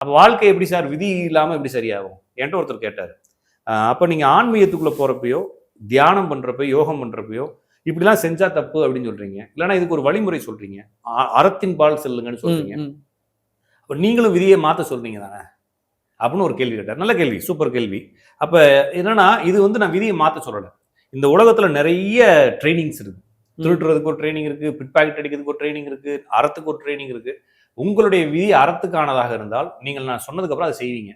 அப்ப வாழ்க்கை எப்படி சார் விதி இல்லாம எப்படி சரியாகும்? என்கிட்ட ஒருத்தர் கேட்டாரு. அப்ப நீங்க ஆன்மீகத்துக்குள்ள போறப்பயோ, தியானம் பண்றப்பயோ, யோகம் பண்றப்பயோ, இப்படிலாம் செஞ்சா தப்பு அப்படின்னு சொல்றீங்க. இல்லன்னா இதுக்கு ஒரு வழிமுறை சொல்றீங்க. அறத்தின் பால் செல்லுங்கன்னு சொல்றீங்க. அப்ப நீங்களும் விதியை மாத்த சொல்றீங்க தானே? அப்படின்னு ஒரு கேள்வி கேட்டார். நல்ல கேள்வி, சூப்பர் கேள்வி. அப்ப என்னன்னா, இது வந்து நான் விதியை மாத்த சொல்லல. இந்த உலகத்துல நிறைய ட்ரெய்னிங்ஸ் இருக்கு. திருடுறதுக்கு ஒரு ட்ரெய்னிங் இருக்கு, பிட் பாக்கெட் அடிக்கிறதுக்கு ஒரு ட்ரெய்னிங் இருக்கு, அறத்துக்கு ஒரு ட்ரெய்னிங் இருக்கு. உங்களுடைய விதி அறத்துக்கானதாக இருந்தால் நீங்கள் நான் சொன்னதுக்கு அப்புறம் அதை செய்வீங்க.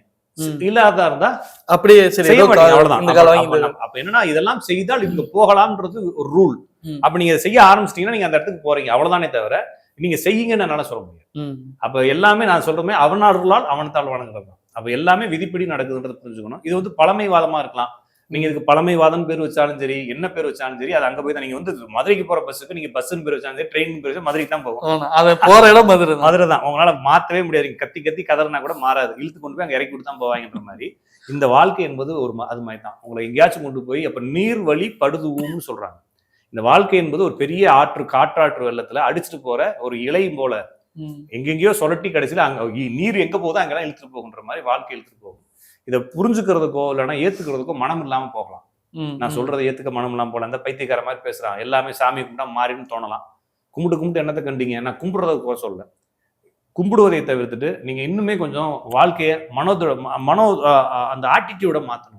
இல்லாததா இருந்தா அப்படியே செய்ய மாட்டீங்க. அவ்வளவுதான். அப்ப என்னன்னா இதெல்லாம் செய்தால் இங்க போகலாம்ன்றது ஒரு ரூல். அப்ப நீங்க செய்ய ஆரம்பிச்சிட்டீங்கன்னா நீங்க அந்த இடத்துக்கு போறீங்க. அவ்வளவுதானே தவிர நீங்க செய்யுங்கன்னு என்னால சொல்ல முடியும். அப்ப எல்லாமே நான் சொல்றேன் அவனாருளால் அவனத்தால் வணங்குறது தான். அப்ப எல்லாமே விதிப்படி நடக்குதுன்றது புரிஞ்சுக்கணும். இது வந்து பழமைவாதமா இருக்கலாம். நீங்க இதுக்கு பழமைவாதம் பேர் வச்சாலும் சரி, என்ன பேர் வச்சாலும் சரி, அது அங்க போய் தான். நீங்க வந்து மதுரைக்கு போற பஸ்ஸுக்கு நீங்க பஸ்ன்னு பேர் வச்சாலும் சரி, ட்ரெயின் பேர் வச்சா மதுரைக்கு தான் போகும். அது போற இடம் மதுரை தான். உங்களால மாத்தவே முடியாது. கத்தி கத்தி கதறினா கூட மாறாது. இழுத்து கொண்டு போய் அங்க இறக்கி விட்டு தான் போவாங்கன்ற மாதிரி இந்த வாழ்க்கை என்பது ஒரு அது மாதிரி தான். உங்களை எங்கேயாச்சும் கொண்டு போய் அப்ப நீர் வழி படுதுவும்னு சொல்றாங்க. இந்த வாழ்க்கை என்பது ஒரு பெரிய காற்றாற்று வெள்ளத்துல அடிச்சுட்டு போற ஒரு இலை போல எங்கெங்கயோ சொலட்டி கடைசியில அங்க நீர் எங்க போதோ அங்கெல்லாம் இழுத்துட்டு போகுன்ற மாதிரி வாழ்க்கை இழுத்துட்டு போகும். இதை புரிஞ்சுக்கிறதுக்கோ இல்லைன்னா ஏத்துக்கிறதுக்கோ மனம் இல்லாம போகலாம். நான் சொல்றதை ஏத்துக்க மனம் இல்லாம போகலாம். அந்த பைத்தியக்கார மாதிரி பேசுறான், எல்லாமே சாமி கும்பிட்டா மாறின்னு தோணலாம். கும்பிட்டு என்னத்தை கண்டீங்க? நான் கும்பிடுறதுக்கோ சொல்ல, கும்பிடுவதை தவிர்த்துட்டு நீங்க இன்னுமே கொஞ்சம் வாழ்க்கைய மனோ அந்த ஆட்டிடியூட மாத்தணும்.